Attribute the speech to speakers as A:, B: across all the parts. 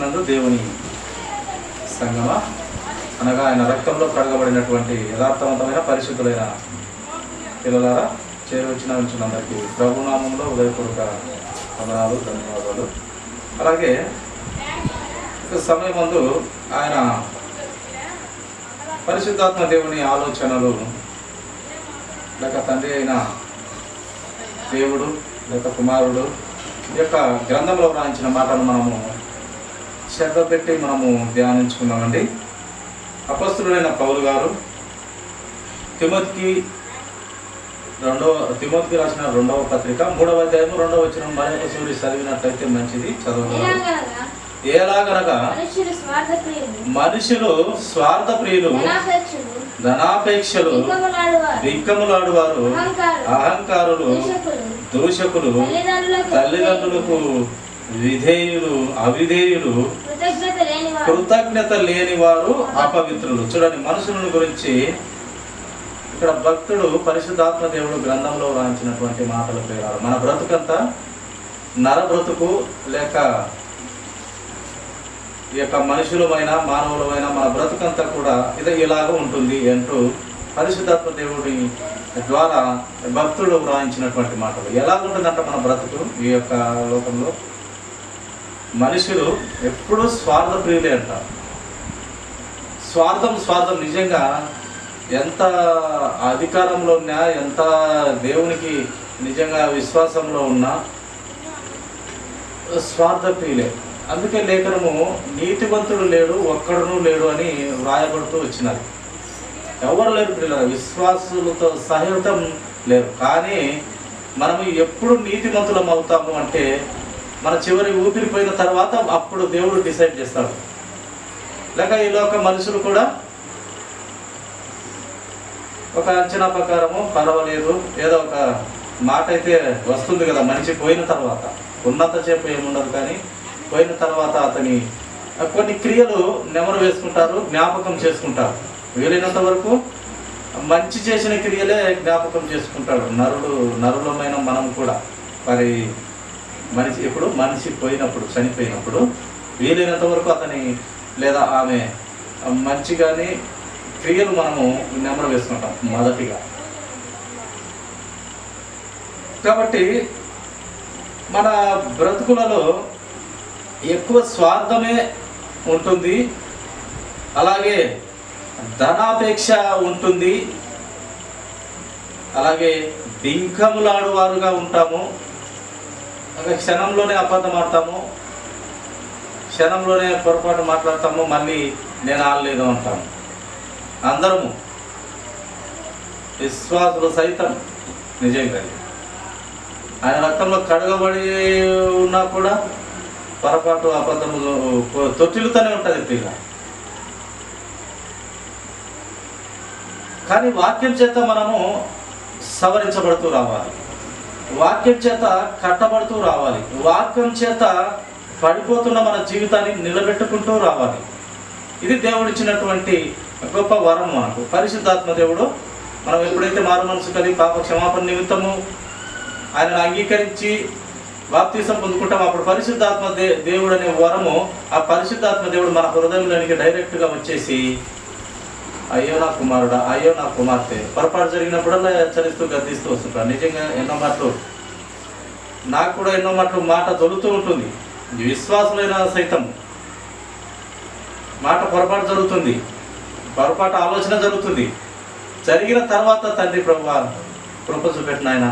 A: క్రీస్తునందు దేవుని సంగమ అనగా ఆయన రక్తంలో కడగబడినటువంటి యథార్థవంతమైన పరిశుద్ధులైన పిల్లలారా, చేరవచ్చిన ఉంచినందరికీ ప్రభునామంలో ఉదయపూర్వక వందనాలు, ధన్యవాదాలు. అలాగే సమయం ముందు ఆయన పరిశుద్ధాత్మ దేవుని ఆలోచనలు లేక తండ్రి అయిన దేవుడు లేక కుమారుడు ఈ యొక్క గ్రంథంలో వ్రాయించిన మాటను మనము శ్రద్ధ పెట్టి మనము ధ్యానించుకున్నామండి. అపొస్తలుడైన పౌలు గారు తిమోతికి రాసిన 2వ పత్రిక 3వ అధ్యాయం 2వ వచనం మరొక సూరి చదివినట్లయితే మంచిది, చదవగలరు. ఎలాగనగా మనుషులు స్వార్థప్రియులు, ధనాపేక్షలు, బిక్కములాడువారు, అహంకారులు, దూషకులు, తల్లిదండ్రులకు విధేయులు, అవిధేయులు, కృతజ్ఞత లేని వారు, అపవిత్రులు. చూడండి, మనుషులను గురించి ఇక్కడ భక్తుడు పరిశుద్ధాత్మ దేవుడు గ్రంథంలో రాయించినటువంటి మాటల పేరారు. మన బ్రతుకంతా నర బ్రతుకు లేక ఈ యొక్క మనుషులమైన మానవులమైన మన బ్రతుకంతా కూడా ఇది ఇలాగ ఉంటుంది అంటూ పరిశుద్ధాత్మ దేవుడి ద్వారా భక్తుడు వ్రాయించినటువంటి మాటలు. ఎలాగుంటుందంట మన బ్రతుకు ఈ యొక్క లోకంలో? మనుషులు ఎప్పుడూ స్వార్థ ప్రియులే అంటారు. స్వార్థం నిజంగా ఎంత అధికారంలో ఉన్నా, ఎంత దేవునికి నిజంగా విశ్వాసంలో ఉన్నా స్వార్థ ప్రియులే. అందుకే లేఖనము నీతివంతుడు లేడు, ఒక్కడును లేడు అని వ్రాయబడుతూ వచ్చినది. ఎవరు లేరు ప్రియులారా, విశ్వాసులతో సహితం లేరు. కానీ మనము ఎప్పుడు నీతిమంతులం అవుతాము అంటే మన చివరి ఊపిరిపోయిన తర్వాత అప్పుడు దేవుడు డిసైడ్ చేస్తాడు. లేక ఈ లోక మనుషులు కూడా ఒక అంచనా ప్రకారము పర్వాలేదు, ఏదో ఒక మాట అయితే వస్తుంది కదా మనిషి పోయిన తర్వాత. ఉన్నంత సేపు ఏముండదు, కానీ పోయిన తర్వాత అతని కొన్ని క్రియలు నెమరు వేసుకుంటారు, జ్ఞాపకం చేసుకుంటారు. వీలైనంత వరకు మంచి చేసిన క్రియలే జ్ఞాపకం చేసుకుంటాడు నరులమైన మనం కూడా. మరి మనిషి పోయినప్పుడు, చనిపోయినప్పుడు వీలైనంత వరకు అతని లేదా ఆమె మంచిగానే క్రియలు మనము నెమరు వేసుకుంటాం మొదటిగా. కాబట్టి మన బ్రతుకులలో ఎక్కువ స్వార్థమే ఉంటుంది, అలాగే ధనాపేక్ష ఉంటుంది, అలాగే బింకములాడువారుగా ఉంటాము. క్షణంలోనే అబద్ధం ఆడతాము, క్షణంలోనే పొరపాటు మాట్లాడతాము, మళ్ళీ నేను ఆడలేదు అంటాము. అందరము విశ్వాసులు సైతం నిజంగా ఆయన రక్తంలో కడగబడి ఉన్నా కూడా పొరపాటు అబద్ధములు తొట్టిలుతూనే ఉంటుంది పిల్ల. కానీ వాక్యం చేత మనము సవరించబడుతూ రావాలి, వాక్యం చేత కట్టబడుతూ రావాలి, వాక్యం చేత పడిపోతున్న మన జీవితాన్ని నిలబెట్టుకుంటూ రావాలి. ఇది దేవుడిచ్చినటువంటి గొప్ప వరం మనకు. పరిశుద్ధాత్మ దేవుడు మనం ఎప్పుడైతే మారు మనసు కలిగి పాప క్షమాపణ నిమిత్తము ఆయనను అంగీకరించి బాప్తీసం పొందుకుంటాం, అప్పుడు పరిశుద్ధాత్మ దేవుడు అనే వరము, ఆ పరిశుద్ధాత్మ దేవుడు మన హృదయంలోనికి డైరెక్ట్గా వచ్చేసి అయ్యో నా కుమారుడా, అయ్యో నా కుమార్తె, పొరపాటు జరిగినప్పుడల్లా హెచ్చరిస్తూ గద్దిస్తూ వస్తుంటాడు. నిజంగా ఎన్నో మాటలు నాకు కూడా ఎన్నో మాటలు మాట తొలుతూ ఉంటుంది. విశ్వాసులైన సైతం మాట పొరపాటు జరుగుతుంది, పొరపాటు ఆలోచన జరుగుతుంది. జరిగిన తర్వాత తండ్రి ప్రభువా కృప చూపెట్టిన ఆయన,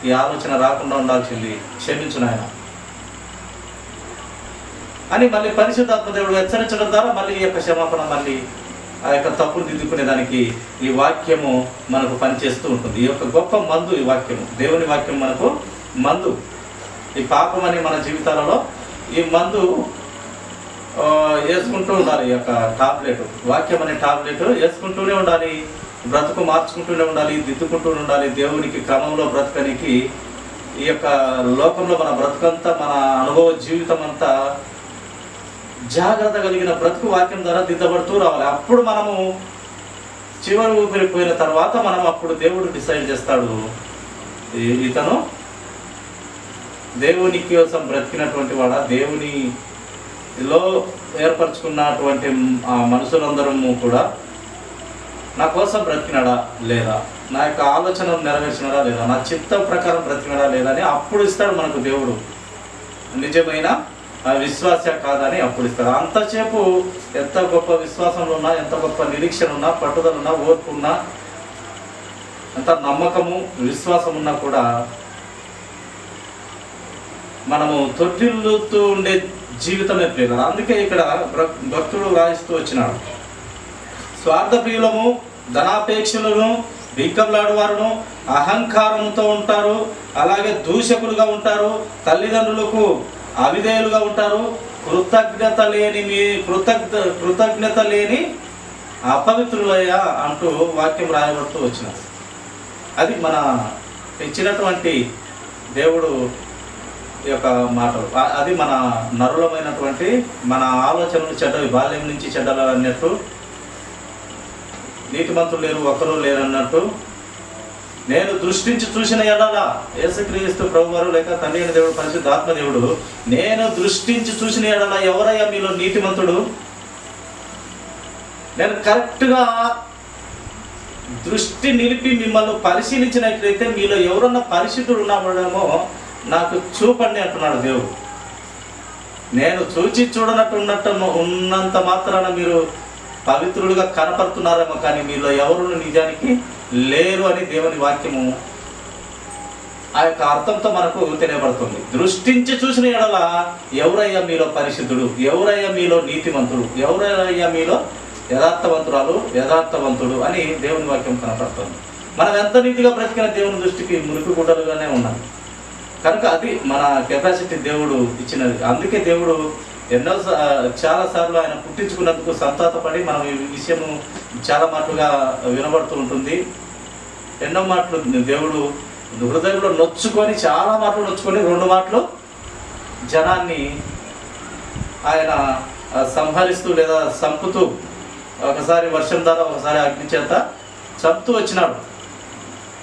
A: ఈ ఆలోచన రాకుండా ఉండాల్సింది, క్షమించు నాయన అని మళ్ళీ పరిశుద్ధాత్మ దేవుడు హెచ్చరించడం ద్వారా మళ్ళీ ఈ యొక్క క్షమాపణ, మళ్ళీ ఆ యొక్క తప్పును దిద్దుకునేదానికి ఈ వాక్యము మనకు పనిచేస్తూ ఉంటుంది. ఈ యొక్క గొప్ప మందు ఈ వాక్యము, దేవుని వాక్యం మనకు మందు. ఈ పాపం అని మన జీవితాలలో ఈ మందు వేసుకుంటూ ఉండాలి. ఈ యొక్క టాబ్లెట్, వాక్యం అనే టాబ్లెట్ వేసుకుంటూనే ఉండాలి, బ్రతుకు మార్చుకుంటూనే ఉండాలి, దిద్దుకుంటూ ఉండాలి. దేవునికి క్రమంలో బ్రతకనికి ఈ యొక్క లోకంలో మన బ్రతుకంతా, మన అనుభవ జీవితం అంతా జాగ్రత్త కలిగిన బ్రతుకు వాక్యం ద్వారా దిద్దబడుతూ రావాలి. అప్పుడు మనము చివరి ఊపిరిపోయిన తర్వాత మనం అప్పుడు దేవుడు డిసైడ్ చేస్తాడు, ఇతను దేవుని కోసం బ్రతికినటువంటి వాడా, దేవుని లో ఏర్పరచుకున్నటువంటి ఆ మనుషులందరము కూడా నా కోసం బ్రతికినాడా లేదా, నా యొక్క ఆలోచనలు నెరవేర్చినాడా లేదా, నా చిత్త ప్రకారం బ్రతికినాడా లేదా అని అప్పుడు ఇస్తాడు మనకు దేవుడు. నిజమైన విశ్వాస కాదని అప్పుడు ఇస్తాడు. అంతసేపు ఎంత గొప్ప విశ్వాసంలో ఉన్నా, ఎంత గొప్ప నిరీక్షణ ఉన్నా, పట్టుదల ఉన్నా, ఓర్పు ఉన్నా, ఎంత నమ్మకము విశ్వాసం ఉన్నా కూడా మనము తొట్టిల్లుతూ ఉండే జీవితమే ప్రియులారా. అందుకే ఇక్కడ భక్తుడు రాయిస్తూ వచ్చినాడు, స్వార్థ ప్రియులము, ధనాపేక్షలను, బింకంలాడు వారును, అహంకారంతో ఉంటారు, అలాగే దూషకులుగా ఉంటారు, తల్లిదండ్రులకు అవిధేయులుగా ఉంటారు, కృతజ్ఞత లేని అపవిత్రులయ్యా అంటూ వాక్యం రాయబడుతూ వచ్చినారు. అది మన ఇచ్చినటువంటి దేవుడు యొక్క మాటలు. అది మన నరులమైనటువంటి మన ఆలోచనలు చెడ్డవి, బాల్యం నుంచి చెడ్డలు అన్నట్టు, నీతిమంతులు లేరు ఒక్కరూ లేరు అన్నట్టు, నేను దృష్టించి చూసిన ఎడల, యేసుక్రీస్తు ప్రభువారు లేక తండ్రి అయిన దేవుడు పరిశుద్ధాత్మ దేవుడు, నేను దృష్టించి చూసిన ఎడల ఎవరయ్యా మీలో నీతిమంతుడు, నేను కరెక్ట్గా దృష్టి నిలిపి మిమ్మల్ని పరిశీలించినట్లయితే మీలో ఎవరన్నా పరిశుద్ధుడు ఉన్నామో నాకు చూపండి అంటున్నాడు దేవుడు. నేను చూచి ఉన్నంత మాత్రాన మీరు పవిత్రులుగా కనపడుతున్నారేమో, కానీ మీలో ఎవరు నిజానికి లేరు అని దేవుని వాక్యము ఆ యొక్క అర్థంతో మనకు తెలియబడుతుంది. దృష్టించి చూసిన ఎడల ఎవరయ్యా మీలో పరిశుద్ధుడు, ఎవరయ్యా మీలో నీతిమంతుడు, ఎవరయ్యా మీలో యథార్థవంతుడు అని దేవుని వాక్యం కనపడుతుంది. మనం ఎంత నీతిగా బ్రతికిన దేవుని దృష్టికి మురికి గుడ్డలుగానే ఉన్నాం. కనుక అది మన కెపాసిటీ దేవుడు ఇచ్చినది. అందుకే దేవుడు చాలాసార్లు ఆయన పుట్టించుకున్నందుకు సంతాపపడి, మనం ఈ విషయము చాలా మాటలుగా వినబడుతూ ఉంటుంది. ఎన్నో మాటలు దేవుడు హృదయంలో నొచ్చుకొని, చాలా మాటలు నొచ్చుకొని 2 మాటలు జనాన్ని ఆయన సంహరిస్తూ లేదా చంపుతూ, ఒకసారి వర్షం ద్వారా, ఒకసారి అగ్ని చేత చంపుతూ వచ్చినాడు.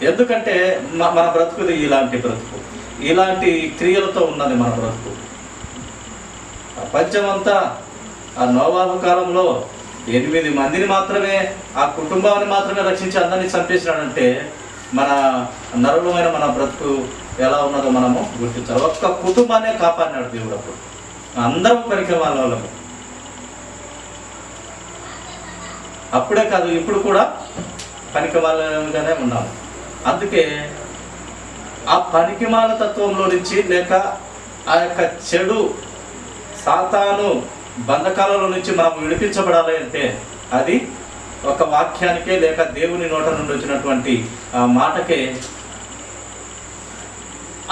A: ఎందుకంటే మన బ్రతుకుది ఇలాంటి బ్రతుకు, ఇలాంటి క్రియలతో ఉన్నది మన బ్రతుకు. ప్రపంచమంతా ఆ నోవాహు కాలంలో 8 మందిని మాత్రమే, ఆ కుటుంబాన్ని మాత్రమే రక్షించి అందరినీ చంపేసినాడంటే మన నరులమైన మన బ్రతుకు ఎలా ఉన్నదో మనము గుర్తించాలి. ఒక్క కుటుంబాన్నే కాపాడినాడు దేవుడు. అప్పుడు అందరం పనికి వాళ్ళము. అప్పుడే కాదు, ఇప్పుడు కూడా పనికి వాళ్ళగానే ఉన్నాము. అందుకే ఆ పనికిమాల తత్వంలో నుంచి, లేక ఆ యొక్క చెడు సాతాను బంధకాలలో నుంచి మనం విడిపించబడాలి అంటే అది ఒక వాక్యానికే, లేక దేవుని నోట నుండి వచ్చినటువంటి ఆ మాటకే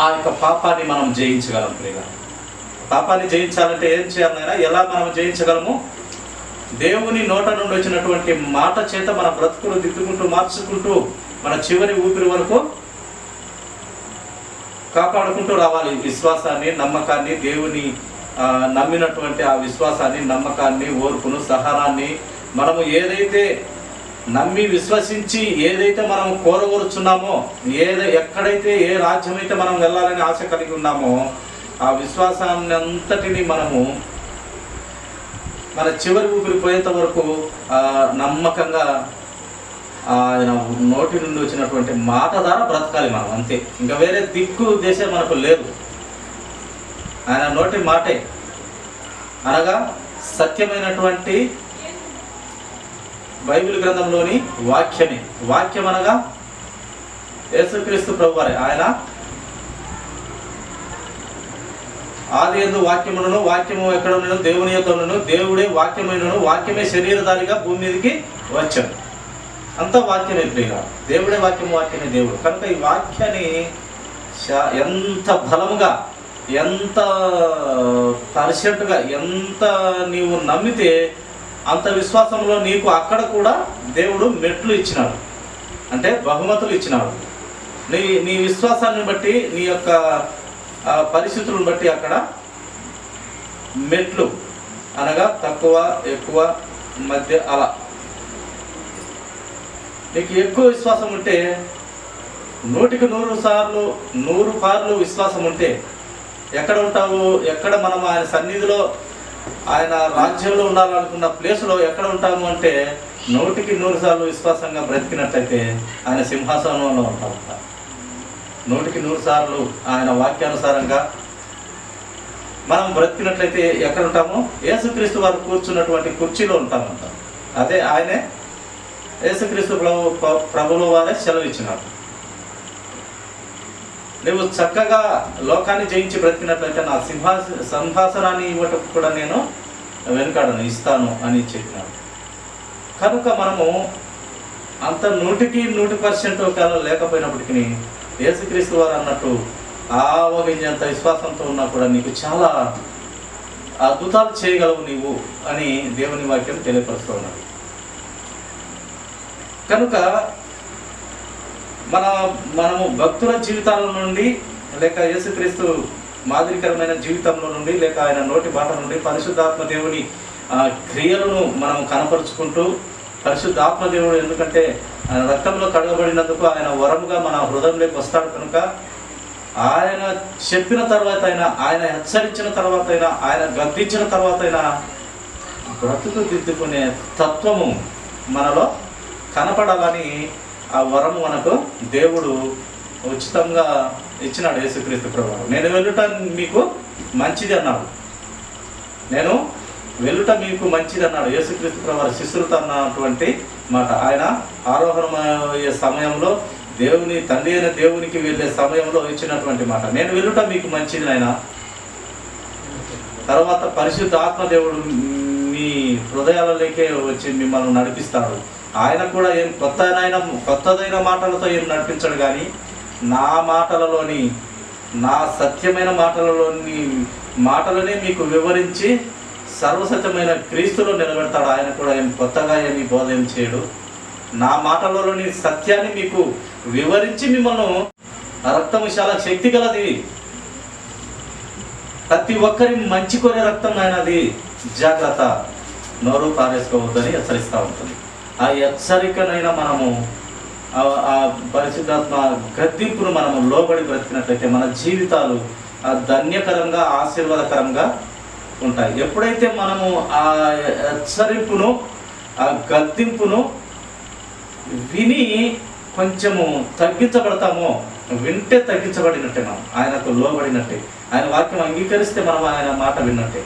A: ఆ యొక్క పాపాన్ని మనం జయించగలం. ప్రియులారా, పాపాన్ని జయించాలంటే ఏం చేయాలైనా, ఎలా మనం జయించగలము? దేవుని నోట నుండి వచ్చినటువంటి మాట చేత మన బ్రతుకులు దిద్దుకుంటూ, మార్చుకుంటూ, మన చివరి ఊపిరి వరకు కాపాడుకుంటూ రావాలి. విశ్వాసాన్ని, నమ్మకాన్ని, దేవుని నమ్మినటువంటి ఆ విశ్వాసాన్ని, నమ్మకాన్ని, ఓర్పును, సహనాన్ని, మనము ఏదైతే నమ్మి విశ్వసించి ఏదైతే మనం కోరగోరుచున్నామో, ఎక్కడైతే ఏ రాజ్యం అయితే మనం వెళ్ళాలని ఆశ కలిగి ఉన్నామో, ఆ విశ్వాసాన్ని అంతటిని మనము మన చివరి ఊపిరి పోయేంత వరకు నమ్మకంగా ఆయన నోటి నుండి వచ్చినటువంటి మాట ద్వారా బ్రతకాలి మనం, అంతే. ఇంకా వేరే దిక్కు దేశం మనకు లేదు. ఆయన నోటి మాటే అనగా సత్యమైనటువంటి బైబిల్ గ్రంథంలోని వాక్యమే. వాక్యం అనగా యేసుక్రీస్తు ప్రభువారే. ఆయన ఆది యందు వాక్యమును, వాక్యము ఎక్కడ ఉన్నను దేవుని యొద్ద ఉన్నను, దేవుడే వాక్యమైనను, వాక్యమే శరీరధారిగా భూమి మీదకి వచ్చాడు. అంతా వాక్యమే ప్రియుగా, దేవుడే వాక్యము, వాక్యమే దేవుడు. కనుక ఈ వాక్యాన్ని ఎంత బలముగా, ఎంత పర్సెంట్గా, ఎంత నీవు నమ్మితే అంత విశ్వాసంలో నీకు అక్కడ కూడా దేవుడు మెట్లు ఇచ్చినాడు, అంటే బహుమతులు ఇచ్చినాడు. నీ విశ్వాసాన్ని బట్టి, నీ యొక్క పరిస్థితులను బట్టి అక్కడ మెట్లు అనగా తక్కువ, ఎక్కువ, మధ్య, అలా. నీకు ఎక్కువ విశ్వాసం ఉంటే, 100కి 100 పార్లు విశ్వాసం ఉంటే ఎక్కడ ఉంటావు? ఎక్కడ మనం ఆయన సన్నిధిలో ఆయన రాజ్యంలో ఉండాలనుకున్న ప్లేస్లో ఎక్కడ ఉంటాము అంటే 100% సార్లు విశ్వాసంగా బ్రతికినట్లయితే ఆయన సింహాసనంలో ఉంటామంట. 100% సార్లు ఆయన వాక్యానుసారంగా మనం బ్రతికినట్లయితే ఎక్కడ ఉంటాము? యేసుక్రీస్తు వారు కూర్చున్నటువంటి కుర్చీలో ఉంటామంట. అదే ఆయనే యేసుక్రీస్తు ప్రభువు వారే సెలవిచ్చినారు. నువ్వు చక్కగా లోకాన్ని జయించి బ్రతికినట్లయితే నా సింహాసనాన్ని ఇవ్వటం కూడా నేను వెనుకాడను, ఇస్తాను అని చెప్పినాడు. కనుక మనము అంత 100% ఒకవేళ లేకపోయినప్పటికీ యేసుక్రీస్తు వారు అన్నట్టు ఆవగించేంత విశ్వాసంతో ఉన్నా కూడా నీకు చాలా అద్భుతాలు చేయగలవు నీవు అని దేవుని వాక్యం తెలియపరుస్తూ ఉన్నది. కనుక మనము భక్తుల జీవితాల నుండి లేక యేసుక్రీస్తు మాదిరికరమైన జీవితంలో నుండి లేక ఆయన నోటి మాట నుండి పరిశుద్ధాత్మ దేవుని క్రియలను మనం కనపరుచుకుంటూ, పరిశుద్ధాత్మ దేవుడు ఎందుకంటే రక్తంలో కడగబడినందుకు ఆయన వరముగా మన హృదయంలోకి వస్తాడు. కనుక ఆయన చెప్పిన తర్వాత ఆయన హెచ్చరించిన తర్వాత ఆయన గద్దించిన తర్వాత బ్రతుకు దిద్దుకునే తత్వము మనలో కనపడాలని ఆ వరము మనకు దేవుడు ఉచితంగా ఇచ్చినాడు. యేసుక్రీస్తు ప్రభువు నేను వెళ్ళుట మీకు మంచిది అన్నాడు. నేను వెళ్ళుట మీకు మంచిది అన్నాడు యేసుక్రీస్తు ప్రభువు శిష్యులతో అన్నటువంటి మాట. ఆయన ఆరోహణమయ్యే సమయంలో దేవుని తండ్రి అయిన దేవునికి వెళ్ళే సమయంలో ఇచ్చినటువంటి మాట, నేను వెళ్ళుట మీకు మంచిది నాయన. తర్వాత పరిశుద్ధ ఆత్మ దేవుడు మీ హృదయాలలోకే వచ్చి మిమ్మల్ని నడిపిస్తాడు. ఆయన కూడా ఏం కొత్తదైన మాటలతో ఏం నడిపించడు, కానీ నా మాటలలోని, నా సత్యమైన మాటలనే మీకు వివరించి సర్వసత్యమైన క్రీస్తులో నిలబెడతాడు. ఆయన కూడా ఏం కొత్తగా ఏమి బోధ ఏం చేయడు. నా మాటలలోని సత్యాన్ని మీకు వివరించి మిమ్మల్ని రక్తము చాలా శక్తి గలది, ప్రతి ఒక్కరి మంచి కోరే రక్తం ఆయనది, జాగ్రత్త, నోరు పారేసుకోవద్దని హెచ్చరిస్తూ ఉంటుంది. ఆ హెచ్చరికనైనా మనము ఆ పరిశుద్ధాత్మ గద్దింపును మనము లోబడి బ్రతికినట్లయితే మన జీవితాలు ధన్యకరంగా ఆశీర్వాదకరంగా ఉంటాయి. ఎప్పుడైతే మనము ఆ హెచ్చరింపును ఆ గద్దింపును విని కొంచెము తగ్గించబడతామో, వింటే తగ్గించబడినట్టే, మనం ఆయనకు లోబడినట్టే, ఆయన వాక్యం అంగీకరిస్తే మనం ఆయన మాట విన్నట్టే.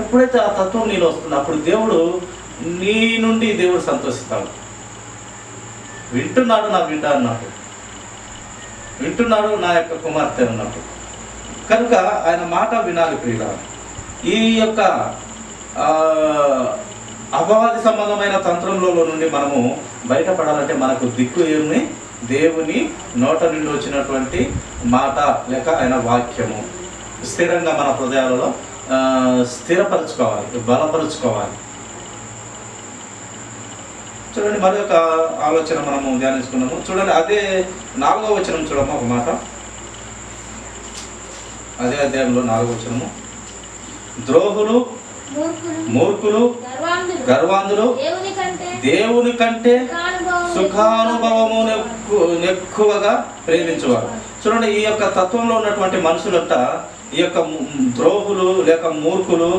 A: ఎప్పుడైతే ఆ తత్వం నీలో వస్తుందో అప్పుడు దేవుడు నీ నుండి దేవుడు సంతోషిస్తాడు. వింటున్నాడు నా బిడ్డ అన్నట్టు, వింటున్నాడు నా యొక్క కుమార్తె అన్నట్టు. కనుక ఆయన మాట వినాలి ప్రియులారా. ఈ యొక్క అపవాది సంబంధమైన తంత్రంలో నుండి మనము బయటపడాలంటే మనకు దిక్కు ఏమి? దేవుని నోట నుండి వచ్చినటువంటి మాట లేక ఆయన వాక్యము స్థిరంగా మన హృదయాలలో స్థిరపరచుకోవాలి, బలపరుచుకోవాలి. చూడండి, మరి ఒక ఆలోచన మనము ధ్యానించుకున్నాము. చూడండి, అదే 4వ వచనం చూడము ఒక మాట. అదే అధ్యాయంలో 4వ వచనము, ద్రోహులు, మూర్ఖులు, గర్వాంధులు దేవుని కంటే సుఖానుభవము ఎక్కువగా ప్రేమించేవారు. చూడండి, ఈ యొక్క తత్వంలో ఉన్నటువంటి మనుషులంట ఈ యొక్క ద్రోహులు లేక మూర్ఖులు,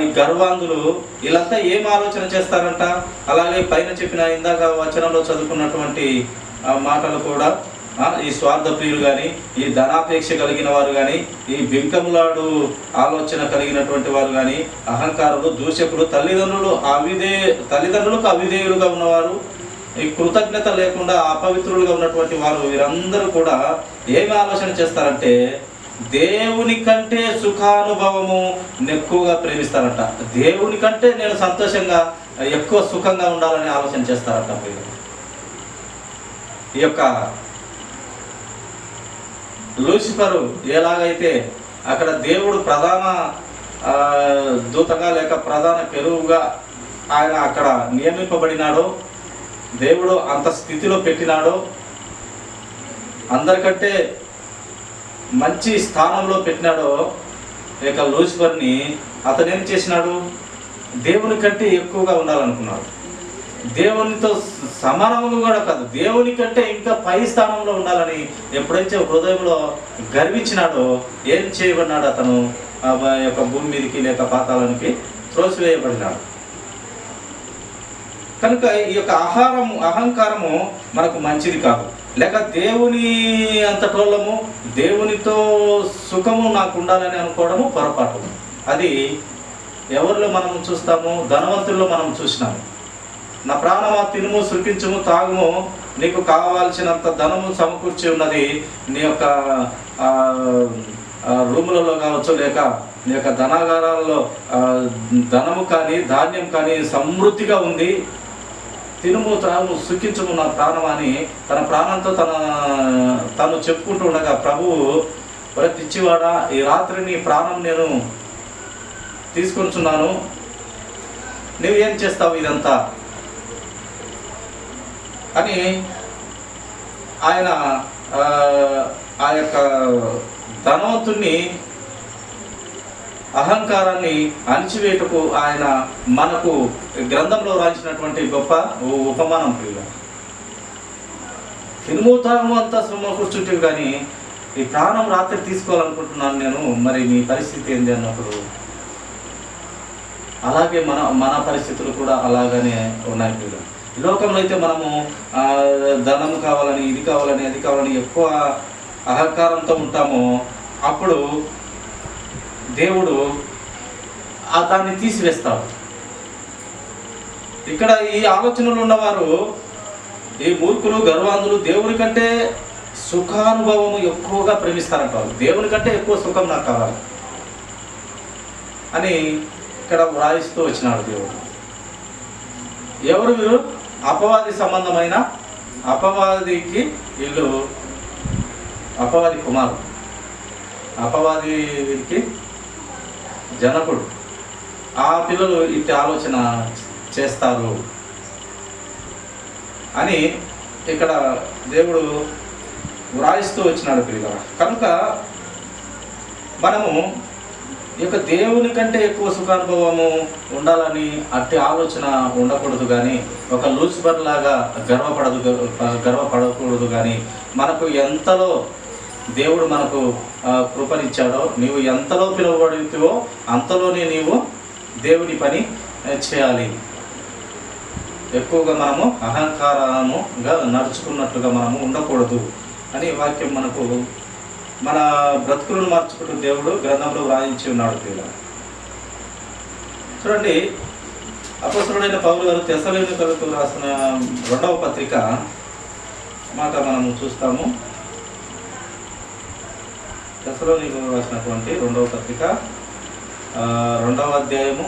A: ఈ గర్వాంధులు వీళ్ళంతా ఏం ఆలోచన చేస్తారంట? అలాగే పైన చెప్పిన ఇందాక వచనంలో చదువుకున్నటువంటి మాటలు కూడా ఈ స్వార్థ ప్రియులు కానీ, ఈ ధనాపేక్ష కలిగిన వారు కానీ, ఈ బింకములాడు ఆలోచన కలిగినటువంటి వారు కానీ, అహంకారులు, దూషకులు, తల్లిదండ్రులకు అవిధేయులుగా ఉన్నవారు, ఈ కృతజ్ఞత లేకుండా అపవిత్రులుగా ఉన్నటువంటి వారు, వీరందరూ కూడా ఏమి ఆలోచన చేస్తారంటే దేవుని కంటే సుఖానుభవము ఎక్కువగా ప్రేమిస్తారంట. దేవుని కంటే నేను సంతోషంగా ఎక్కువ సుఖంగా ఉండాలని ఆలోచన చేస్తారంట. ఈ యొక్క లూసిఫరు ఎలాగైతే అక్కడ దేవుడు ప్రధాన దూతగా లేక ప్రధాన కెరూబుగా ఆయన అక్కడ నియమింపబడినాడో, దేవుడు అంత స్థితిలో పెట్టినాడో, అందరికంటే మంచి స్థానంలో పెట్టినాడో, లేక లూసిఫర్ని అతను ఏం చేసినాడు? దేవుని కంటే ఎక్కువగా ఉండాలనుకున్నాడు. దేవునితో సమానంగా కూడా కాదు, దేవుని కంటే ఇంకా పై స్థానంలో ఉండాలని ఎప్పుడైతే హృదయంలో గర్వించినాడో ఏం చేయబడినాడు? అతను యొక్క భూమి మీదకి లేక పాతాళానికి త్రోసివేయబడినాడు. కనుక ఈ యొక్క అహంకారము మనకు మంచిది కాదు. లేక దేవుని అంతటోళ్ళము, దేవునితో సుఖము నాకు ఉండాలని అనుకోవడము పొరపాటు. అది ఎవరిలో మనం చూస్తాము? ధనవంతుల్లో మనం చూసినాము. నా ప్రాణమా తినుము, సుఖించుము, తాగుము, నీకు కావాల్సినంత ధనము సమకూర్చి ఉన్నది నీ యొక్క రూములలో కావచ్చు, లేక నీ యొక్క ధనాగారాల్లో ధనము కానీ ధాన్యం కానీ సమృద్ధిగా ఉంది. తినుము, త్రాగుము, సుఖించుము నా ప్రాణం అని తన ప్రాణంతో తను చెప్పుకుంటూ ఉండగా ప్రభువు, ఒరే పిచ్చివాడా, ఈ రాత్రి నీ ప్రాణం నేను తీసుకొచ్చున్నాను, నువ్వేం చేస్తావు ఇదంతా అని ఆయన ఆ యొక్క ధనవంతుణ్ణి అహంకారాన్ని అణిచివేటకు ఆయన మనకు గ్రంథంలో రాయించినటువంటి గొప్ప ఉపమానం. ప్రియుల, తినుమూతాము అంతా సమకూర్చుంటే కానీ ఈ ప్రాణం రాత్రి తీసుకోవాలనుకుంటున్నాను నేను, మరి నీ పరిస్థితి ఏంది అన్నప్పుడు అలాగే మన పరిస్థితులు కూడా అలాగనే ఉన్నాయి. ప్రియుల, ఈ లోకంలో అయితే మనము ధనం కావాలని, ఇది కావాలని, అది కావాలని ఎక్కువ అహంకారంతో ఉంటాము. అప్పుడు దేవుడు దాన్ని తీసివేస్తాడు. ఇక్కడ ఈ ఆలోచనలు ఉన్నవారు, ఈ మూర్ఖులు, గర్వాంధులు దేవుని కంటే సుఖానుభవము ఎక్కువగా ప్రేమిస్తారంటారు. దేవుని కంటే ఎక్కువ సుఖం నాకు కావాలి అని ఇక్కడ వ్రాయిస్తూ వచ్చినాడు దేవుడు. ఎవరు వీరు? అపవాది సంబంధమైన, అపవాదికి వీళ్ళు అపవాది కుమారుడు, అపవాది వీరికి జనకుడు. ఆ పిల్లలు ఇట్టి ఆలోచన చేస్తారు అని ఇక్కడ దేవుడు వ్రాయిస్తూ వచ్చినాడు పిల్లల. కనుక మనము ఈ యొక్క దేవుని కంటే ఎక్కువ సుఖానుభవము ఉండాలని అట్టి ఆలోచన ఉండకూడదు. కానీ ఒక లూసిఫర్ లాగా గర్వపడకూడదు. కానీ మనకు ఎంతలో దేవుడు మనకు కృపనిచ్చాడో, నీవు ఎంతలో పిలువబడితేవో అంతలోనే నీవు దేవుని పని చేయాలి. ఎక్కువగా మనము అహంకారముగా నడుచుకున్నట్లుగా మనము ఉండకూడదు అని వాక్యం మనకు మన బ్రతుకులను మార్చుకుంటూ దేవుడు గ్రంథంలో వ్రాయించి ఉన్నాడు. ప్రియుల, చూడండి, అపొస్తలుడైన పౌలు గారు తెస్సలోనికలకు రాసిన 2వ పత్రిక మాట మనము చూస్తాము. తెస్సలోనికలకు రాసినటువంటి 2వ పత్రిక 2వ అధ్యాయము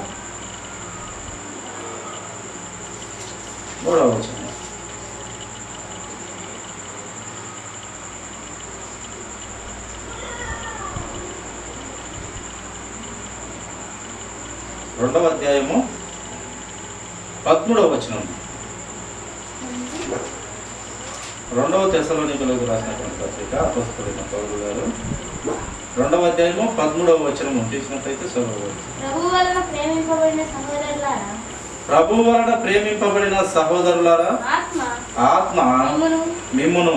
A: 3వ వచనం. రెండవ అధ్యాయము 13వ వచనం. 2వ తెస్సలోనికలకు రాసినటువంటి పత్రిక అపొస్తలుడైన పౌలు గారు 2వ అధ్యాయము 13వ వచనం తీసినట్లయితే చదవవచ్చు. ప్రభు వలన ప్రేమింపబడిన సహోదరులారా, ఆత్మ మిమ్మును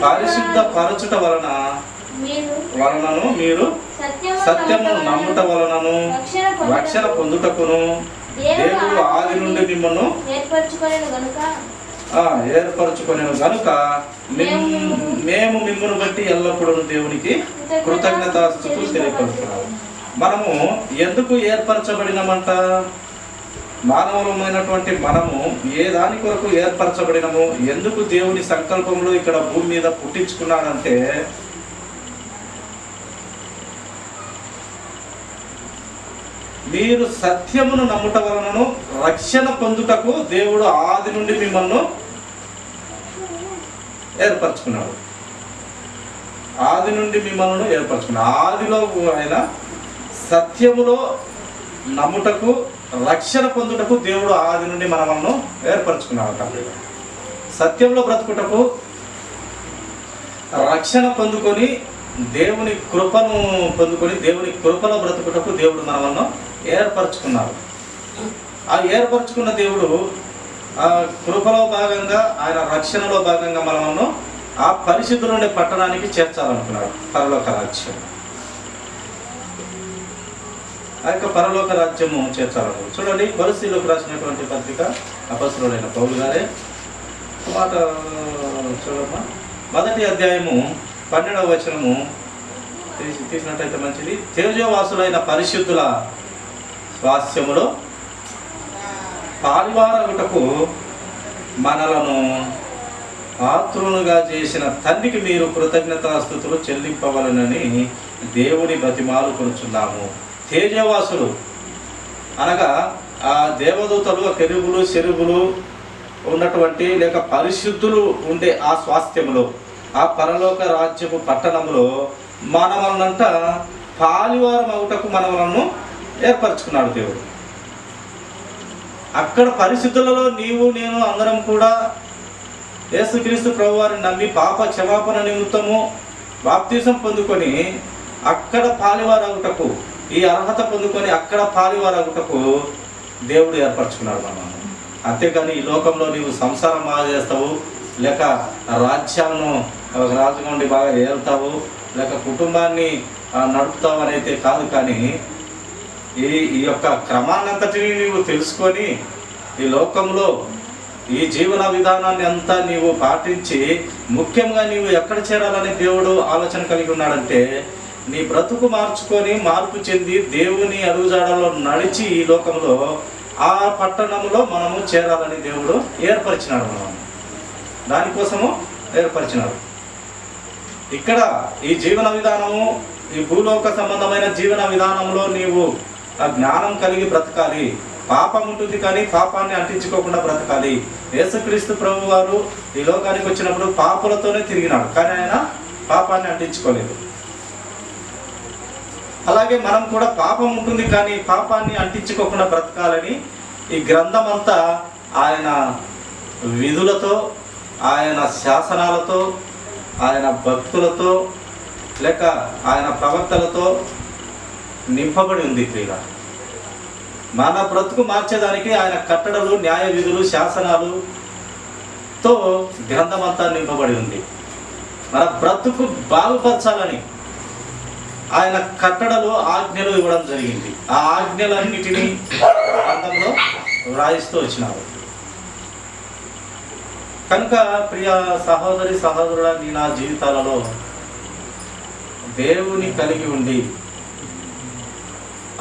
A: పరిశుద్ధ పరచుట వలనను మీరు సత్యమును నమ్ముట వలనను రక్షణ పొందుటకును దేవుడు ఆది నుండి మిమ్మల్ని ఏర్పరచుకొనెను గనుక మేము మిమ్మల్ని బట్టి ఎల్లప్పుడూ దేవునికి కృతజ్ఞతాస్తుతులు తెలియపరుస్తున్నాము. మనము ఎందుకు ఏర్పరచబడినమంట? మానవులమైనటువంటి మనము ఏ దాని కొరకు ఏర్పరచబడినము, ఎందుకు దేవుని సంకల్పంలో ఇక్కడ భూమి మీద పుట్టించుకున్నాడంటే, మీరు సత్యమును నమ్ముట వలనను రక్షణ పొందుటకు దేవుడు ఆది నుండి మిమ్మల్ని ఏర్పరచుకున్నాడు. ఆది నుండి మిమ్మల్ని ఏర్పరచుకున్నాడు. ఆదిలో ఆయన సత్యములో నమ్ముటకు, రక్షణ పొందుటకు దేవుడు ఆది నుండి మనల్ని ఏర్పరచుకున్నాడు. సత్యంలో బ్రతుకుటకు, రక్షణ పొందుకొని దేవుని కృపను పొందుకొని దేవుని కృపలో బ్రతుకుటకు దేవుడు మనల్ని ఏర్పరచుకున్నారు. ఆ ఏర్పరచుకున్న దేవుడు ఆ కృపలో భాగంగా, ఆయన రక్షణలో భాగంగా మనల్ని ఆ పరిశుద్ధులుండే పట్టణానికి చేర్చాలనుకున్నాడు, పరలోక రాజ్యం. ఆ యొక్క పరలోక రాజ్యము చేర్చాలను. చూడండి, కొలస్సీలకు రాసినటువంటి పత్రిక అపొస్తలుడైన పౌలు గారే మాట చూడమ్మా. 1వ అధ్యాయము 12వ వచనము తీసినట్టయితే మంచిది. తేజోవాసులైన పరిశుద్ధుల స్వాస్థ్యములో పాలువారగుటకు మనలను పాత్రులుగా చేసిన తండ్రికి మీరు కృతజ్ఞతాస్తుతులు చెల్లింపవలనని దేవుని బ్రతిమాలుకొనుచున్నాము. తేజవాసులు అనగా ఆ దేవదూతలు, కెరూబులు, చెరుబులు ఉన్నటువంటి లేక పరిశుద్ధులు ఉండే ఆ స్వాస్థ్యములో, ఆ పరలోక రాజ్యపు పట్టణంలో మనమనంట పాలివారం అవుటకు మనలను ఏర్పరచుకున్నాడు దేవుడు. అక్కడ పరిశుద్ధులలో నీవు నేను అందరం కూడా యేసుక్రీస్తు ప్రభువారిని నమ్మి పాప క్షమాపణ నిమిత్తము బాప్తిసం పొందుకొని అక్కడ పాలివారగుటకు, ఈ అర్హత పొందుకొని అక్కడ పాలివారగుటకు దేవుడు ఏర్పరచుకున్నాడు మనల్ని. అంతేకాని ఈ లోకంలో నీవు సంసారం బాగా చేస్తావు, లేక రాజ్యాలను రాజుగా ఉండి బాగా ఏళ్తావు, లేక కుటుంబాన్ని నడుపుతావు అని అయితే కాదు. కానీ ఈ యొక్క క్రమాన్నంతటిని నీవు తెలుసుకొని ఈ లోకంలో ఈ జీవన విధానాన్ని అంతా నీవు పాటించి ముఖ్యంగా నీవు ఎక్కడ చేరాలని దేవుడు ఆలోచన కలిగి ఉన్నాడంటే నీ బ్రతుకు మార్చుకొని మార్పు చెంది దేవుని అడుగుజాడలో నడిచి ఈ లోకంలో ఆ పట్టణంలో మనము చేరాలని దేవుడు ఏర్పరిచినాడు. మనం దానికోసము ఏర్పరిచినాడు. ఇక్కడ ఈ జీవన విధానము, ఈ భూలోక సంబంధమైన జీవన విధానంలో నీవు ఆ జ్ఞానం కలిగి బ్రతకాలి. పాపం ఉంటుంది కానీ పాపాన్ని అంటించుకోకుండా బ్రతకాలి. యేసుక్రీస్తు ప్రభు వారు ఈ లోకానికి వచ్చినప్పుడు పాపులతోనే తిరిగినాడు, కానీ ఆయన పాపాన్ని అంటించుకోలేదు. అలాగే మనం కూడా పాపం ఉంటుంది కానీ పాపాన్ని అంటించుకోకుండా బ్రతకాలని ఈ గ్రంథం అంతా ఆయన విధులతో, ఆయన శాసనాలతో, ఆయన భక్తులతో లేక ఆయన ప్రవక్తలతో నింపబడి ఉంది. ప్రియుల, మన బ్రతుకు మార్చేదానికి ఆయన కట్టడలు, న్యాయ విధులు, శాసనాలతో గ్రంథం అంతా నింపబడి ఉంది. మన బ్రతుకు బాగుపరచాలని ఆయన కట్టడలు, ఆజ్ఞలు ఇవ్వడం జరిగింది. ఆ ఆజ్ఞలన్నిటినీ గ్రంథంలో వ్రాయిస్తూ వచ్చినారు. కనుక ప్రియ సహోదరి సహోదరుల, నీ నా జీవితాలలో దేవుని కలిగి ఉండి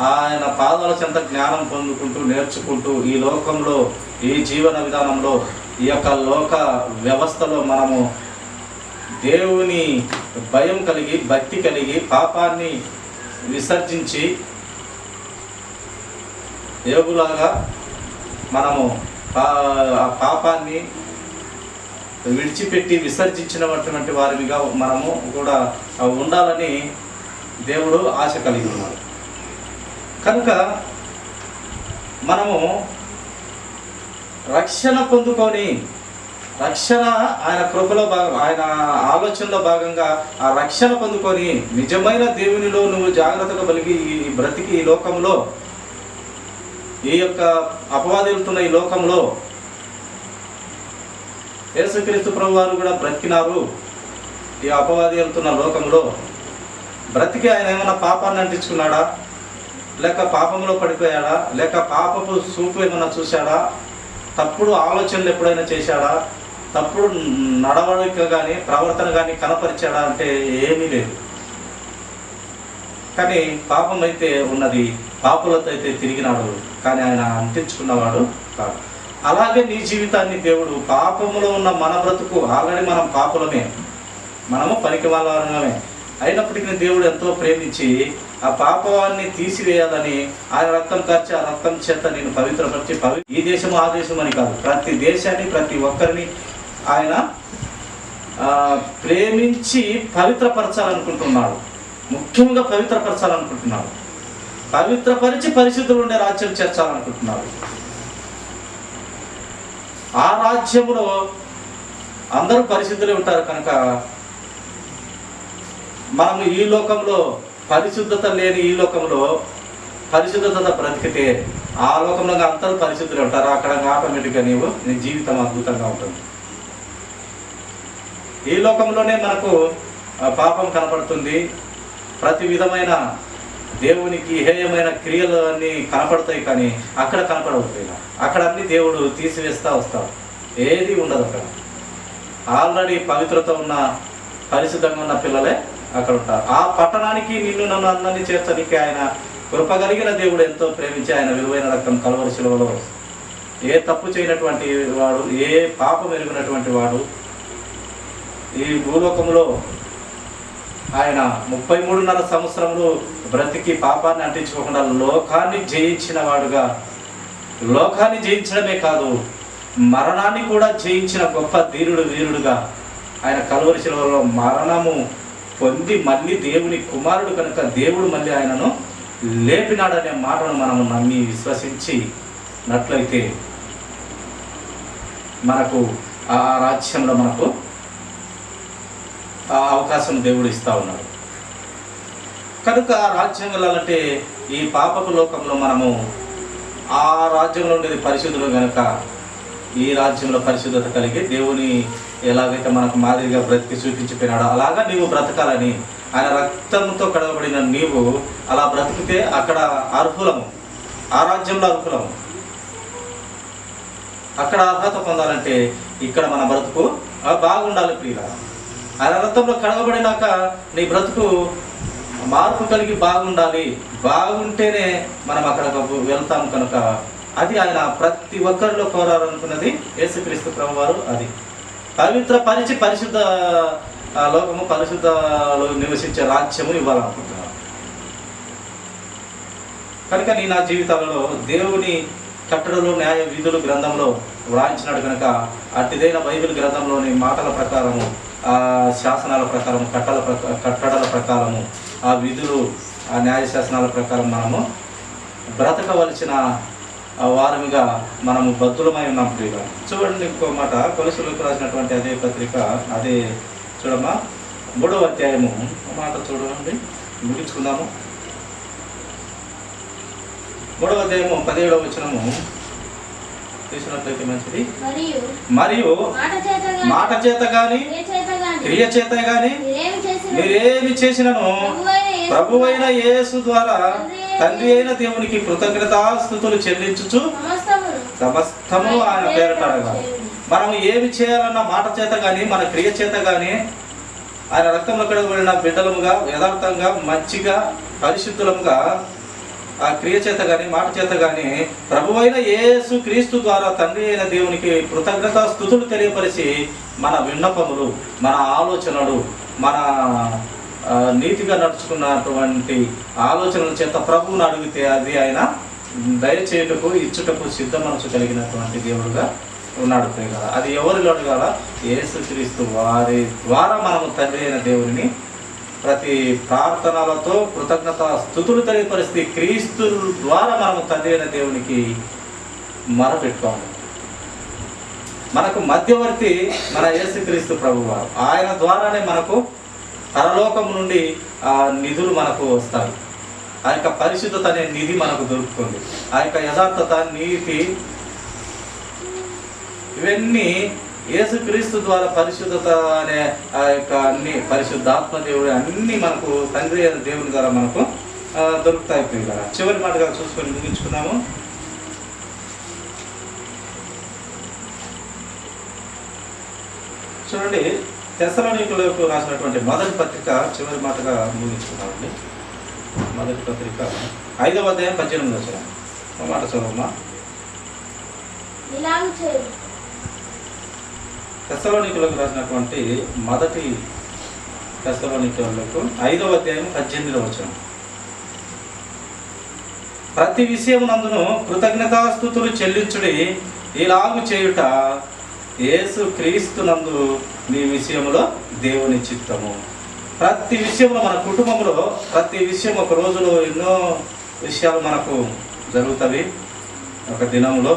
A: ఆయన పాదాల చెంత జ్ఞానం పొందుకుంటూ నేర్చుకుంటూ ఈ లోకంలో, ఈ జీవన విధానంలో, ఈ యొక్క లోక వ్యవస్థలో మనము దేవుని భయం కలిగి, భక్తి కలిగి, పాపాన్ని విసర్జించి యోగులాగా మనము ఆ పాపాన్ని విడిచిపెట్టి విసర్జించినటువంటి వారిగా మనము కూడా ఉండాలని దేవుడు ఆశ కలిగి ఉన్నాడు. కనుక మనము రక్షణ పొందుకొని, రక్షణ ఆయన కృపలో భాగం, ఆయన ఆలోచనలో భాగంగా ఆ రక్షణ పొందుకొని నిజమైన దేవునిలో నువ్వు జాగ్రత్తగా బలిగి ఈ బ్రతికి ఈ లోకంలో, ఈ యొక్క అపవాదులుతున్న ఈ లోకంలో యేసుక్రీస్తు ప్రభు వారు కూడా బ్రతికినారు. ఈ అపవాది వెళ్తున్న లోకంలో బ్రతికి ఆయన ఏమైనా పాపాన్ని అంటించుకున్నాడా, లేక పాపంలో పడిపోయాడా, లేక పాపపు చూపు ఏమైనా చూశాడా, తప్పుడు ఆలోచనలు ఎప్పుడైనా చేశాడా, తప్పుడు నడవడిక కానీ ప్రవర్తన కానీ కనపరిచాడా అంటే ఏమీ లేదు. కానీ పాపం అయితే ఉన్నది, పాపులతో అయితే తిరిగినాడు, కానీ ఆయన అంటించుకున్నవాడు కాదు. అలాగే నీ జీవితాన్ని దేవుడు, పాపములో ఉన్న మన బ్రతుకు, ఆల్రెడీ మనం పాపులమే, మనము పనికి వాళ్ళమే అయినప్పటికీ దేవుడు ఎంతో ప్రేమించి ఆ పాపాన్ని తీసివేయాలని ఆయన రక్తం కార్చి, ఆ రక్తం చేత నేను పవిత్రపరిచి, ఈ దేశము ఆ దేశం అని కాదు, ప్రతి దేశాన్ని, ప్రతి ఒక్కరిని ఆయన ప్రేమించి పవిత్రపరచాలనుకుంటున్నాడు. ముఖ్యంగా పవిత్రపరచాలనుకుంటున్నాడు. పవిత్రపరిచి పరిశుద్ధులు ఉండే రాజ్యం చేర్చాలనుకుంటున్నాడు. ఆ రాజ్యములో అందరూ పరిశుద్ధులే ఉంటారు. కనుక మనము ఈ లోకంలో పరిశుద్ధత లేని ఈ లోకంలో పరిశుద్ధత బ్రతికితే ఆ లోకంలో అందరూ పరిశుద్ధులు ఉంటారు. అక్కడ ఆటోమేటిక్గా నీ జీవితం అద్భుతంగా ఉంటుంది. ఈ లోకంలోనే మనకు పాపం కనపడుతుంది, ప్రతి విధమైన దేవునికి హేయమైన క్రియలు అన్నీ కనపడతాయి, కానీ అక్కడ కనపడవుతాయి. అక్కడ అన్ని దేవుడు తీసివేస్తూ వస్తాడు, ఏది ఉండదు అక్కడ. ఆల్రెడీ పవిత్రత ఉన్న, పరిశుద్ధంగా ఉన్న పిల్లలే అక్కడ ఉంటారు. ఆ పట్టణానికి నిన్ను నన్ను అందరినీ చేర్చడానికి ఆయన కృప కలిగిన దేవుడు ఎంతో ప్రేమించి ఆయన విలువైన రక్తం కల్వరి శిలువలో, ఏ తప్పు చేయనటువంటి వాడు, ఏ పాపం ఎరిగినటువంటి వాడు ఈ భూలోకంలో ఆయన 33.5 సంవత్సరములు బ్రతికి పాపాన్ని అంటించుకోకుండా లోకాన్ని జయించిన వాడుగా, లోకాన్ని జయించడమే కాదు మరణాన్ని కూడా జయించిన గొప్ప ధీరుడు, వీరుడుగా ఆయన కల్వరి శిలువలో మరణము పొంది మళ్ళీ దేవుని కుమారుడు కనుక దేవుడు మళ్ళీ ఆయనను లేపినాడనే మాటను మనము నమ్మి విశ్వసించినట్లయితే మనకు ఆ రాజ్యంలో మనకు ఆ అవకాశం దేవుడు ఇస్తూ ఉన్నాడు. కనుక ఆ రాజ్యం వెళ్ళాలంటే ఈ పాపపు లోకంలో మనము ఆ రాజ్యంలో ఉండేది పరిశుద్ధులు కనుక ఈ రాజ్యంలో పరిశుద్ధత కలిగి దేవుని ఎలాగైతే మనకు మాదిరిగా బ్రతికి చూపించిపోయినాడో అలాగా నీవు బ్రతకాలని, ఆయన రక్తంతో కడగబడిన నీవు అలా బ్రతికితే అక్కడ అర్హులము, ఆ రాజ్యంలో అర్హులము. అక్కడ అర్హత పొందాలంటే ఇక్కడ మన బ్రతుకు బాగుండాలి ప్రియుల. ఆయన రక్తంలో కడగబడినాక నీ బ్రతుకు మార్పు కలిగి బాగుండాలి, బాగుంటేనే మనం అక్కడకు వెళ్తాం. కనుక అది ఆయన ప్రతి ఒక్కరిలో కోరాలనుకున్నది యేసుక్రీస్తు ప్రభువారు. అది పవిత్ర పరిచి పరిశుద్ధ లోకము, పరిశుద్ధలో నివసించే రాజ్యము ఇవ్వాలనుకుంటున్నాను. కనుక నీ నా జీవితాలలో దేవుని కట్టడలు, న్యాయ విధులు గ్రంథంలో వ్రాయించినాడు కనుక అట్టిదైన బైబిల్ గ్రంథంలోని మాటల ప్రకారము, ఆ శాసనాల ప్రకారం, కట్టడల ప్రకారము, ఆ విధులు, ఆ న్యాయ శాసనాల ప్రకారం మనము బ్రతకవలసిన వారమిగా మనము బద్దులమై ఉన్నాం ప్రియుగా. చూడండి ఇంకో మాట, కొలొస్సీయులకు రాసినటువంటి అదే పత్రిక, అదే చూడమ్మా 3వ అధ్యాయము మాట చూడండి, ముగించుకుందాము. 3వ అధ్యాయము 17వ వచనము తీసినట్లయితే మంచిది. మరియు మాట చేత గాని క్రియ చేత గాని మీరేమి చేసినను ప్రభువైన యేసు ద్వారా తండ్రి అయిన దేవునికి కృతజ్ఞతాస్తుతులు చెల్లించుచు సమస్తము ఆయన పేరట అడగాలి. మనం ఏమి చేయాలన్న మాట చేత కానీ, మన క్రియ చేత కానీ ఆయన రక్తంలో కడగబడిన బిడ్డలముగా, యథార్థంగా, మంచిగా, పరిశుద్ధులముగా ఆ క్రియ చేత కానీ, మాట చేత కానీ ప్రభువైన యేసు క్రీస్తు ద్వారా తండ్రి అయిన దేవునికి కృతజ్ఞతా స్తుతులు తెలియపరిచి మన విన్నపములు, మన ఆలోచనలు, మన నీతిగా నడుచుకున్నటువంటి ఆలోచనల చేత ప్రభువుని అడిగితే అది ఆయన దయచేయుటకు, ఇచ్చుటకు సిద్ధ మనసు కలిగినటువంటి దేవుడుగా ఉన్నాడు ప్రియుల. అది ఎవరిలో అడగాల? యేసుక్రీస్తు వారి ద్వారా మనము తండ్రి అయిన దేవుని ప్రతి ప్రార్థనలతో కృతజ్ఞత స్తుతులు తెలియపరిస్తే క్రీస్తు ద్వారా మనము తండ్రి అయిన దేవునికి మొరపెట్టుకోవాలి. మనకు మధ్యవర్తి మన యేసుక్రీస్తు ప్రభువారు. ఆయన ద్వారానే మనకు పరలోకం నుండి ఆ నిధులు మనకు వస్తాయి. ఆ యొక్క పరిశుద్ధత అనే నిధి మనకు దొరుకుతుంది. ఆ యొక్క యథార్థత, నీతి, ఇవన్నీ యేసుక్రీస్తు ద్వారా పరిశుద్ధత అనే ఆ యొక్క అన్ని పరిశుద్ధాత్మ దేవుడు అన్నీ మనకు తండ్రి అయిన దేవుని ద్వారా మనకు దొరుకుతాయి ప్రియుల. చివరి మాటగా చూసుకొని ముగించుకున్నాము. చూడండి, తెస్సలోనికీయులకు రాసినటువంటి మొదటి పత్రిక చివరి మాటగా ముగించుకున్నామండి. మొదటి పత్రిక 5వ అధ్యాయం 18వ వచనం మాట చదవమ్మా. తెస్సలోనికీయులకు రాసినటువంటి మొదటి తెస్సలోనికీయులకు 5వ అధ్యాయం 18వ వచనం. ప్రతి విషయమునందును కృతజ్ఞతాస్తుతులు చెల్లించుడి, ఇలాగు చేయుట యేసు క్రీస్తునందు మీ విషయంలో దేవుని చిత్తము. ప్రతి విషయంలో, మన కుటుంబంలో ప్రతి విషయం, ఒక రోజులో ఎన్నో విషయాలు మనకు జరుగుతాయి. ఒక దినంలో,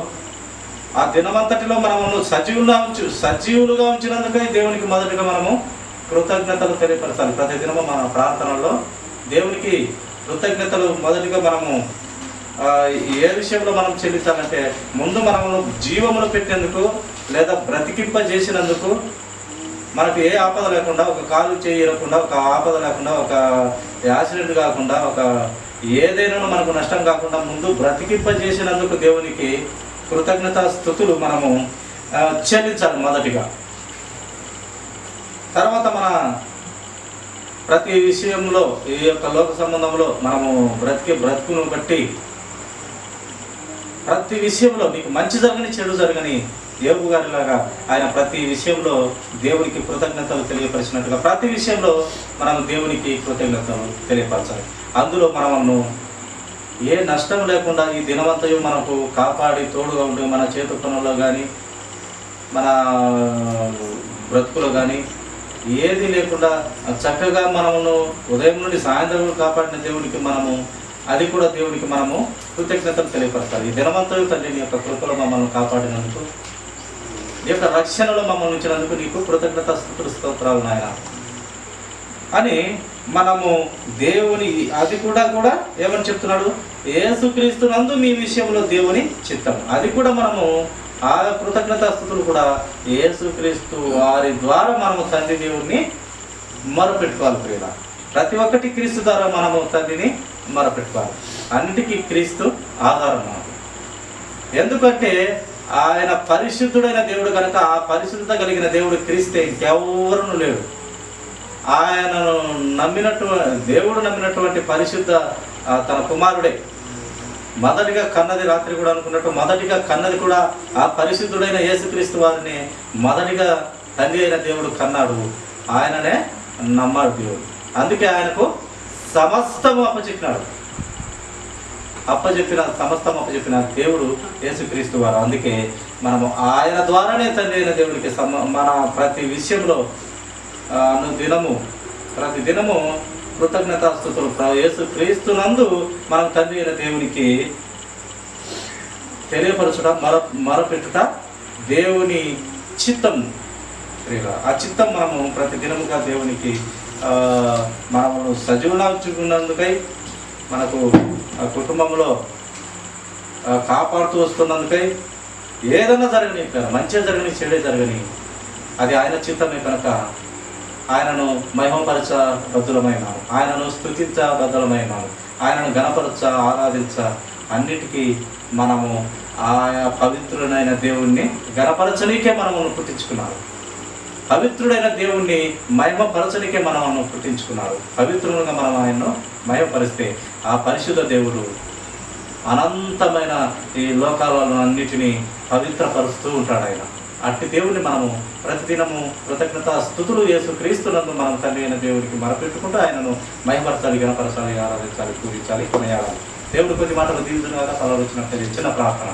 A: ఆ దినమంతటిలో మనము సజీవులుగా ఉంచినందుకే దేవునికి మొదటిగా మనము కృతజ్ఞతలు తెలియపరచాలి. ప్రతి దినము మన ప్రార్థనలో దేవునికి కృతజ్ఞతలు మొదటిగా మనము ఏ విషయంలో మనం చెల్లించాలంటే, ముందు మనము జీవమును పెట్టేందుకు లేదా బ్రతికింపజేసినందుకు, మనకు ఏ ఆపద లేకుండా, ఒక కాలు చేయకుండా, ఒక ఆపద లేకుండా, ఒక యాక్సిడెంట్ కాకుండా, ఒక ఏదైనా మనకు నష్టం కాకుండా ముందు బ్రతికింపజేసినందుకు దేవునికి కృతజ్ఞతాస్తుతులు మనము చెల్లించాలి మొదటిగా. తర్వాత మన ప్రతి విషయంలో ఈ యొక్క లోక సంబంధంలో మనము బ్రతుకును బట్టి ప్రతి విషయంలో నీకు మంచి జరగని చెడు జరగని యోబు గారిలాగా ఆయన ప్రతి విషయంలో దేవునికి కృతజ్ఞతలు తెలియపరిచినట్టుగా ప్రతి విషయంలో మనం దేవునికి కృతజ్ఞతలు తెలియపరచాలి. అందులో మనము ఏ నష్టం లేకుండా ఈ దినవంతయు మనకు కాపాడి తోడుగా ఉండి మన చేతు పనుల్లో కానీ మన బ్రతుకులో కానీ ఏది లేకుండా చక్కగా మనమును ఉదయం నుండి సాయంత్రం కాపాడిన దేవునికి మనము అది కూడా దేవునికి మనము కృతజ్ఞతలు తెలియపరచాలి. ఈ దినవంతయు తండ్రి నీ యొక్క కృపలో మమ్మల్ని కాపాడినందుకు, నీ యొక్క రక్షణలో మమ్మల్ని ఉంచినందుకు నీకు కృతజ్ఞతాస్తుతులు స్తోత్రాలు నాయన అని మనము దేవుని అది కూడా ఏమని చెప్తున్నాడు, యేసుక్రీస్తునందు మీ విషయంలో దేవుని చిత్తం. అది కూడా మనము ఆ కృతజ్ఞతాస్తుతులు కూడా యేసుక్రీస్తు వారి ద్వారా మనము తండ్రి దేవుణ్ణి మొరపెట్టుకోవాలి. ప్రియుల ప్రతి ఒక్కటి క్రీస్తు ద్వారా మనము తండ్రిని మొరపెట్టుకోవాలి. అన్నిటికీ క్రీస్తు ఆధారం మనకు. ఎందుకంటే ఆయన పరిశుద్ధుడైన దేవుడు కనుక ఆ పరిశుద్ధత కలిగిన దేవుడు క్రీస్తే ఇంకెవరును లేడు. ఆయనను దేవుడు నమ్మినటువంటి పరిశుద్ధ తన కుమారుడే మొదటిగా కన్నది. రాత్రి కూడా అనుకున్నట్టు మొదటిగా కన్నది కూడా ఆ పరిశుద్ధుడైన యేసుక్రీస్తు వారిని మొదటిగా తండ్రి అయిన దేవుడు కన్నాడు. ఆయననే నమ్మాడు దేవుడు. అందుకే ఆయనకు సమస్తము అప్పచెప్పిన దేవుడు యేసుక్రీస్తు వారు. అందుకే మనము ఆయన ద్వారానే తండ్రి అయిన దేవుడికి మన ప్రతి విషయంలో ప్రతి దినము కృతజ్ఞతాస్తుతులు యేసుక్రీస్తునందు మనం తండ్రి అయిన దేవునికి తెలియపరచుట మొరపెట్టుట దేవుని చిత్తం. ఆ చిత్తం మనము ప్రతి దినముగా దేవునికి మనము సజీవులందుకై మనకు కుటుంబంలో కాపాడుతూ వస్తున్నందుకై ఏదైనా జరగని, మంచిగా జరగని చెడే జరగని, అది ఆయన చిత్తమే కనుక ఆయనను మహిమపరచబద్ధులమైనాము, ఆయనను స్తుతించబద్ధులమైనాము, ఆయనను గణపరచ ఆరాధించ అన్నిటికీ మనము ఆయా పవిత్రుడైన దేవుణ్ణి గణపరచనీకే మనము పుట్టించుకున్నారు. పవిత్రుడైన దేవుణ్ణి మహిమపరచనికే మనం పుట్టించుకున్నారు. పవిత్రులుగా మనం ఆయన్ను మహిమపరిస్తే ఆ పరిశుద్ధ దేవుడు అనంతమైన ఈ లోకాలను అన్నిటినీ పవిత్రపరుస్తూ ఉంటాడు. ఆయన అట్టి దేవుడిని మనము ప్రతిదినము కృతజ్ఞతాస్తుతులు యేసుక్రీస్తునందు మనం తండ్రి అయిన దేవుడికి మొరపెట్టుకుంటూ ఆయనను మహిమపరచాలి, గణపరచాలి, ఆరాధించాలి, పూజించాలి, కొనియాడాలి. దేవుడు కొద్ది మాటలు దీవించిన కదా తల వచ్చినట్టు చిన్న ప్రార్థన.